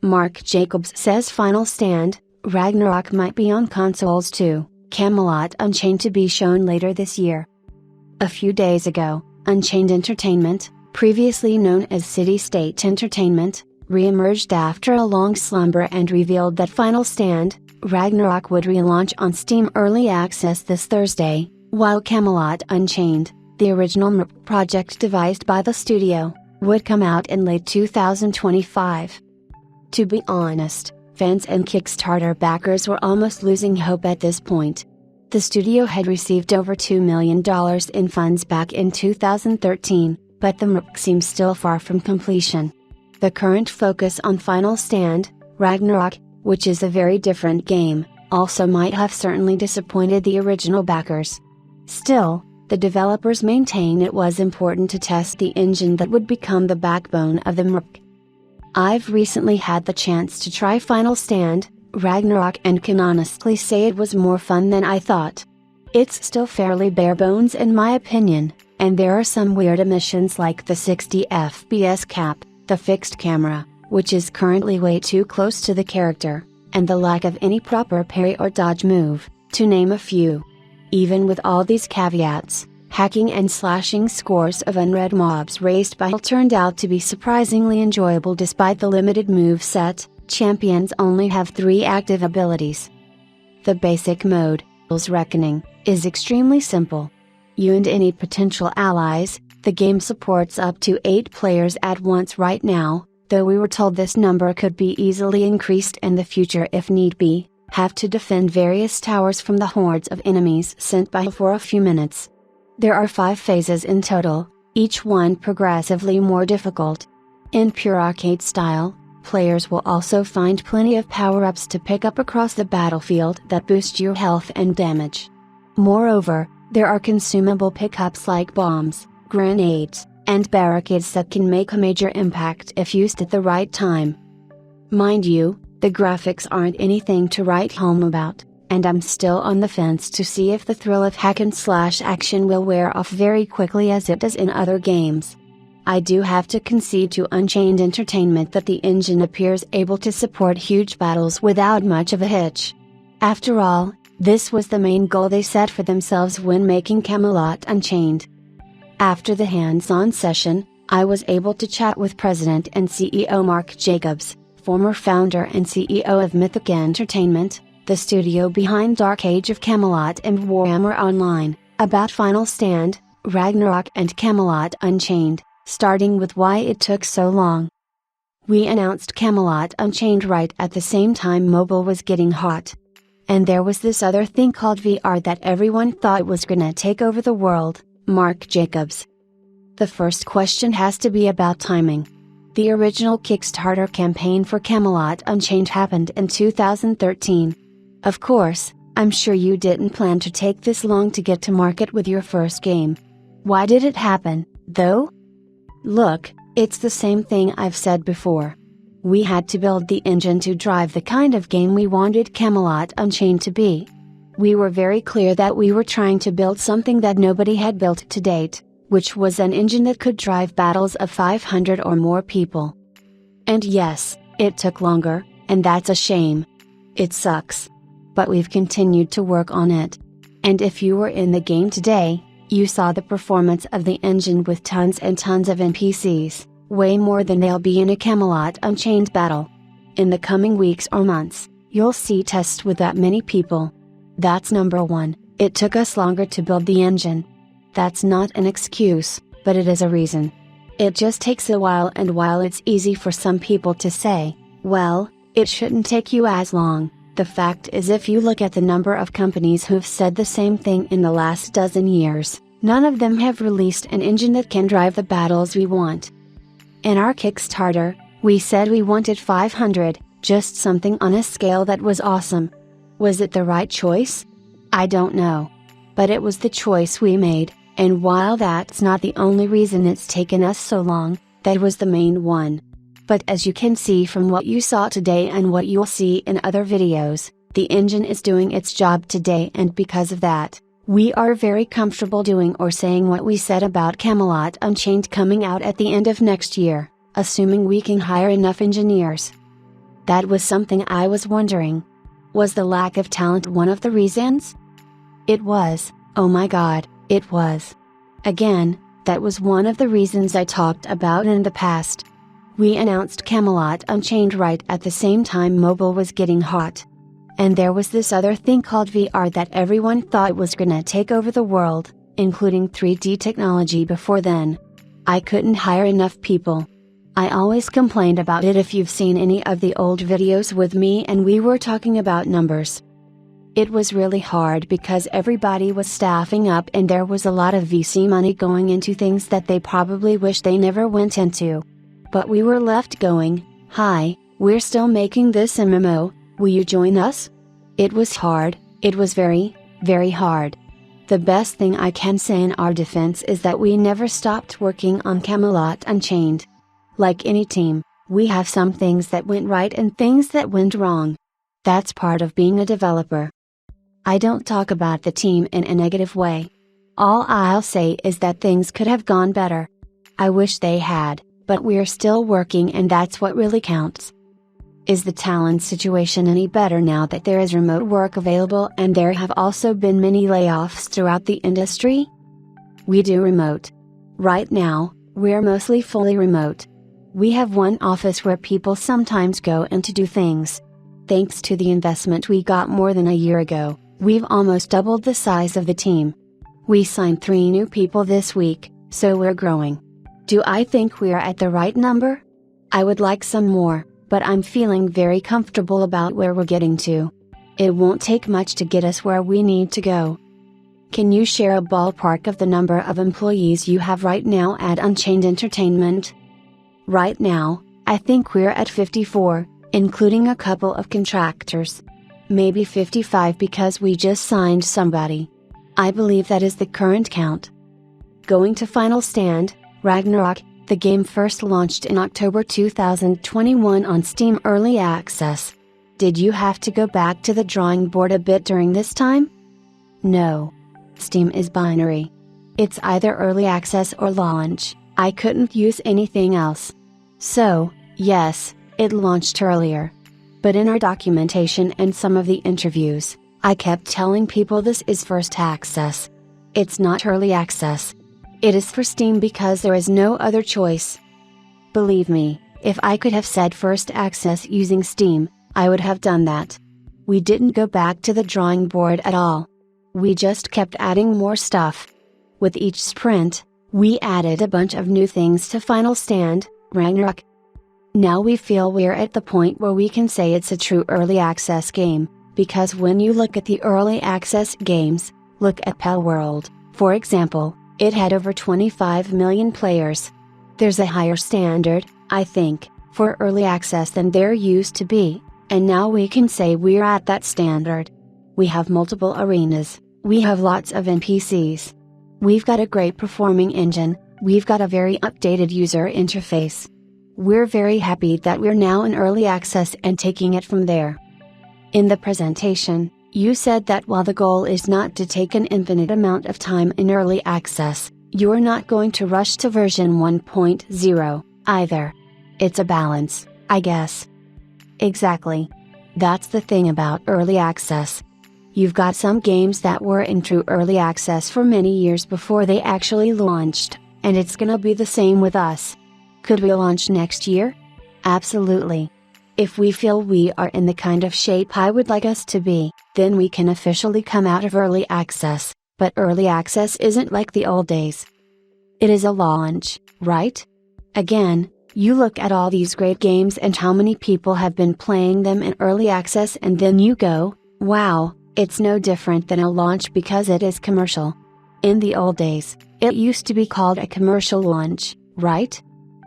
Mark Jacobs says Final Stand, Ragnarok might be on consoles too, Camelot Unchained to be shown later this year. A few days ago, Unchained Entertainment, previously known as City State Entertainment, re-emerged after a long slumber and revealed that Final Stand, Ragnarok would relaunch on Steam Early Access this Thursday, while Camelot Unchained, the original MRP project devised by the studio, would come out in late 2025. To be honest, fans and Kickstarter backers were almost losing hope at this point. The studio had received over $2 million in funds back in 2013, but the MRP seems still far from completion. The current focus on Final Stand, Ragnarok, which is a very different game, also might have certainly disappointed the original backers. Still, the developers maintain it was important to test the engine that would become the backbone of the MRP. I've recently had the chance to try Final Stand, Ragnarok, and can honestly say it was more fun than I thought. It's still fairly bare bones in my opinion, and there are some weird omissions like the 60 FPS cap, the fixed camera, which is currently way too close to the character, and the lack of any proper parry or dodge move, to name a few. Even with all these caveats, hacking and slashing scores of unread mobs raised by turned out to be surprisingly enjoyable despite the limited move set. Champions only have 3 active abilities. The basic mode, Hell's Reckoning, is extremely simple. You and any potential allies, the game supports up to 8 players at once right now, though we were told this number could be easily increased in the future if need be, have to defend various towers from the hordes of enemies sent by for a few minutes. There are 5 phases in total, each one progressively more difficult. In pure arcade style, players will also find plenty of power-ups to pick up across the battlefield that boost your health and damage. Moreover, there are consumable pickups like bombs, grenades, and barricades that can make a major impact if used at the right time. Mind you, the graphics aren't anything to write home about, and I'm still on the fence to see if the thrill of hack and slash action will wear off very quickly as it does in other games. I do have to concede to Unchained Entertainment that the engine appears able to support huge battles without much of a hitch. After all, this was the main goal they set for themselves when making Camelot Unchained. After the hands-on session, I was able to chat with President and CEO Mark Jacobs, former founder and CEO of Mythic Entertainment, the studio behind Dark Age of Camelot and Warhammer Online, about Final Stand, Ragnarok and Camelot Unchained, starting with why it took so long. We announced Camelot Unchained right at the same time mobile was getting hot. And there was this other thing called VR that everyone thought was gonna take over the world, Mark Jacobs. The first question has to be about timing. The original Kickstarter campaign for Camelot Unchained happened in 2013. Of course, I'm sure you didn't plan to take this long to get to market with your first game. Why did it happen, though? Look, it's the same thing I've said before. We had to build the engine to drive the kind of game we wanted Camelot Unchained to be. We were very clear that we were trying to build something that nobody had built to date, which was an engine that could drive battles of 500 or more people. And yes, it took longer, and that's a shame. It sucks. But we've continued to work on it. And if you were in the game today, you saw the performance of the engine with tons and tons of NPCs, way more than there'll be in a Camelot Unchained battle. In the coming weeks or months, you'll see tests with that many people. That's number one, it took us longer to build the engine. That's not an excuse, but it is a reason. It just takes a while, and while it's easy for some people to say, well, it shouldn't take you as long, the fact is if you look at the number of companies who've said the same thing in the last dozen years, none of them have released an engine that can drive the battles we want. In our Kickstarter, we said we wanted 500, just something on a scale that was awesome. Was it the right choice? I don't know. But it was the choice we made, and while that's not the only reason it's taken us so long, that was the main one. But as you can see from what you saw today and what you'll see in other videos, the engine is doing its job today, and because of that, we are very comfortable doing or saying what we said about Camelot Unchained coming out at the end of next year, assuming we can hire enough engineers. That was something I was wondering. Was the lack of talent one of the reasons? It was, oh my god, it was. Again, that was one of the reasons I talked about in the past. We announced Camelot Unchained right at the same time mobile was getting hot. And there was this other thing called VR that everyone thought was gonna take over the world, including 3D technology before then. I couldn't hire enough people. I always complained about it if you've seen any of the old videos with me and we were talking about numbers. It was really hard because everybody was staffing up and there was a lot of VC money going into things that they probably wish they never went into. But we were left going, "Hi, we're still making this MMO, will you join us?" It was hard, it was very, very hard. The best thing I can say in our defense is that we never stopped working on Camelot Unchained. Like any team, we have some things that went right and things that went wrong. That's part of being a developer. I don't talk about the team in a negative way. All I'll say is that things could have gone better. I wish they had, but we're still working and that's what really counts. Is the talent situation any better now that there is remote work available and there have also been many layoffs throughout the industry? We do remote. Right now, we're mostly fully remote. We have one office where people sometimes go in to do things. Thanks to the investment we got more than a year ago, we've almost doubled the size of the team. We signed 3 new people this week, so we're growing. Do I think we're at the right number? I would like some more, but I'm feeling very comfortable about where we're getting to. It won't take much to get us where we need to go. Can you share a ballpark of the number of employees you have right now at Unchained Entertainment? Right now, I think we're at 54, including a couple of contractors. Maybe 55 because we just signed somebody. I believe that is the current count. Going to Final Stand, Ragnarok, the game first launched in October 2021 on Steam Early Access. Did you have to go back to the drawing board a bit during this time? No. Steam is binary. It's either early access or launch, I couldn't use anything else. So, yes, it launched earlier. But in our documentation and some of the interviews, I kept telling people this is first access. It's not early access. It is for Steam because there is no other choice. Believe me, if I could have said first access using Steam, I would have done that. We didn't go back to the drawing board at all. We just kept adding more stuff. With each sprint, we added a bunch of new things to Final Stand, Ragnarok. Now we feel we're at the point where we can say it's a true early access game, because when you look at the early access games, look at Pal World, for example, it had over 25 million players. There's a higher standard, I think, for early access than there used to be, and now we can say we're at that standard. We have multiple arenas, we have lots of NPCs. We've got a great performing engine, we've got a very updated user interface. We're very happy that we're now in early access and taking it from there. In the presentation, you said that while the goal is not to take an infinite amount of time in early access, you're not going to rush to version 1.0, either. It's a balance, I guess. Exactly. That's the thing about early access. You've got some games that were in true early access for many years before they actually launched, and it's gonna be the same with us. Could we launch next year? Absolutely. If we feel we are in the kind of shape I would like us to be, then we can officially come out of early access, but early access isn't like the old days. It is a launch, right? Again, you look at all these great games and how many people have been playing them in early access and then you go, wow, it's no different than a launch because it is commercial. In the old days, it used to be called a commercial launch, right?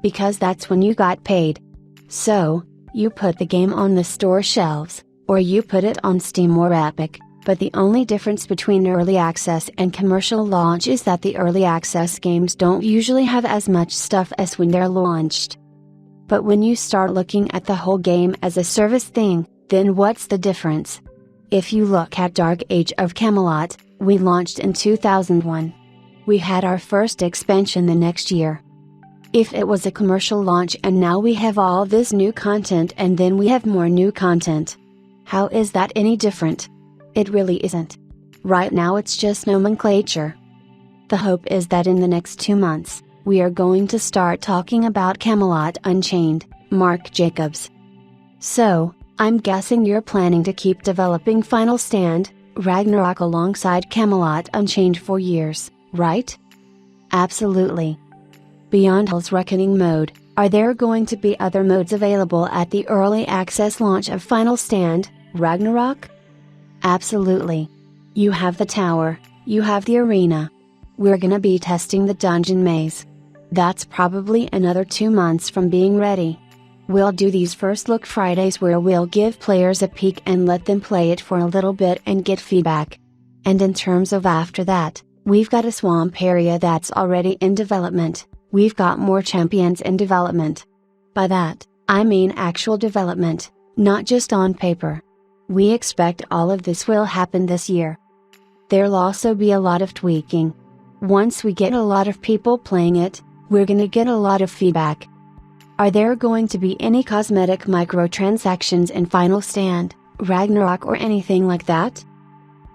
Because that's when you got paid. So, you put the game on the store shelves, or you put it on Steam or Epic, but the only difference between early access and commercial launch is that the early access games don't usually have as much stuff as when they're launched. But when you start looking at the whole game as a service thing, then what's the difference? If you look at Dark Age of Camelot, we launched in 2001. We had our first expansion the next year. If it was a commercial launch and now we have all this new content and then we have more new content. How is that any different? It really isn't. Right now it's just nomenclature. The hope is that in the next 2 months, we are going to start talking about Camelot Unchained, Mark Jacobs. So, I'm guessing you're planning to keep developing Final Stand, Ragnarok alongside Camelot Unchained for years, right? Absolutely. Beyond Hell's Reckoning mode, are there going to be other modes available at the early access launch of Final Stand, Ragnarok? Absolutely. You have the tower, you have the arena. We're gonna be testing the dungeon maze. That's probably another 2 months from being ready. We'll do these first look Fridays where we'll give players a peek and let them play it for a little bit and get feedback. And in terms of after that, we've got a swamp area that's already in development, we've got more champions in development. By that, I mean actual development, not just on paper. We expect all of this will happen this year. There'll also be a lot of tweaking. Once we get a lot of people playing it, we're gonna get a lot of feedback. Are there going to be any cosmetic microtransactions in Final Stand, Ragnarok or anything like that?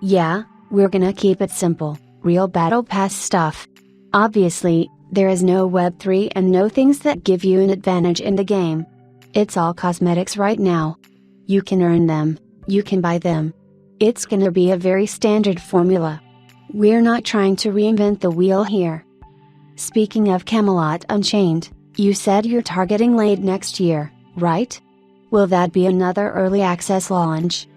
Yeah, we're gonna keep it simple, real Battle Pass stuff. Obviously, there is no Web3 and no things that give you an advantage in the game. It's all cosmetics right now. You can earn them, you can buy them. It's gonna be a very standard formula. We're not trying to reinvent the wheel here. Speaking of Camelot Unchained, you said you're targeting late next year, right? Will that be another early access launch?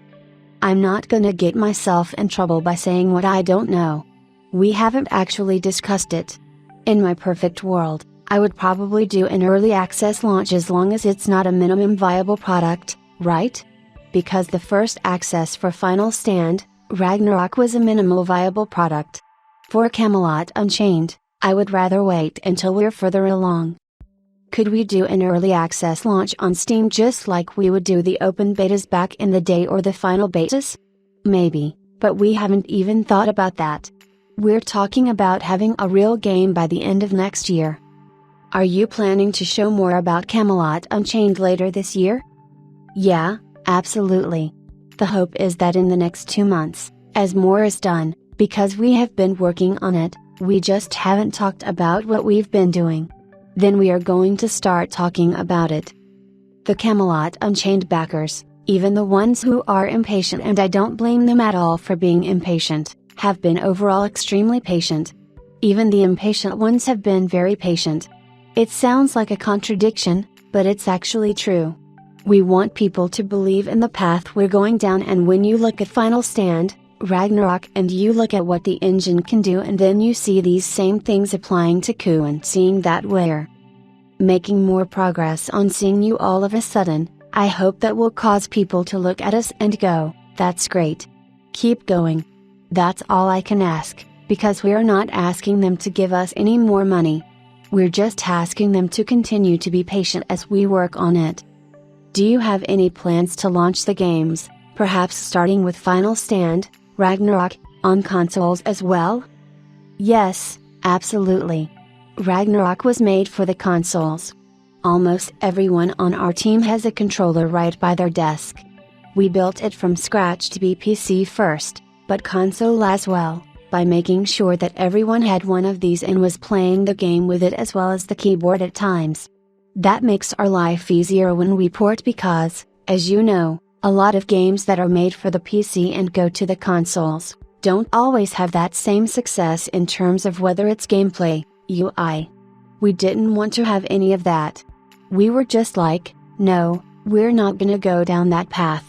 I'm not gonna get myself in trouble by saying what I don't know. We haven't actually discussed it. In my perfect world, I would probably do an early access launch as long as it's not a minimum viable product, right? Because the first access for Final Stand, Ragnarok was a minimal viable product. For Camelot Unchained, I would rather wait until we're further along. Could we do an early access launch on Steam just like we would do the open betas back in the day or the final betas? Maybe, but we haven't even thought about that. We're talking about having a real game by the end of next year. Are you planning to show more about Camelot Unchained later this year? Yeah, absolutely. The hope is that in the next 2 months, as more is done, because we have been working on it, we just haven't talked about what we've been doing. Then we are going to start talking about it. The Camelot Unchained backers, even the ones who are impatient, and I don't blame them at all for being impatient, have been overall extremely patient. Even the impatient ones have been very patient. It sounds like a contradiction, but it's actually true. We want people to believe in the path we're going down, and when you look at Final Stand, Ragnarok, and you look at what the engine can do, and then you see these same things applying to Ku and seeing that we're making more progress on seeing you all of a sudden, I hope that will cause people to look at us and go, that's great. Keep going. That's all I can ask, because we're not asking them to give us any more money. We're just asking them to continue to be patient as we work on it. Do you have any plans to launch the games, perhaps starting with Final Stand, Ragnarok, on consoles as well? Yes, absolutely. Ragnarok was made for the consoles. Almost everyone on our team has a controller right by their desk. We built it from scratch to be PC first, but console as well, by making sure that everyone had one of these and was playing the game with it as well as the keyboard at times. That makes our life easier when we port because, as you know, a lot of games that are made for the PC and go to the consoles, don't always have that same success in terms of whether it's gameplay, UI. We didn't want to have any of that. We were just like, no, we're not gonna go down that path.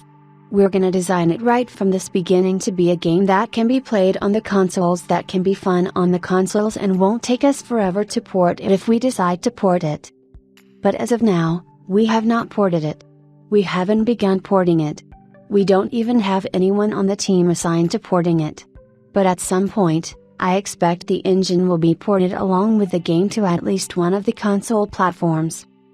We're gonna design it right from this beginning to be a game that can be played on the consoles, that can be fun on the consoles, and won't take us forever to port it if we decide to port it. But as of now, we have not ported it. We haven't begun porting it. We don't even have anyone on the team assigned to porting it. But at some point, I expect the engine will be ported along with the game to at least one of the console platforms.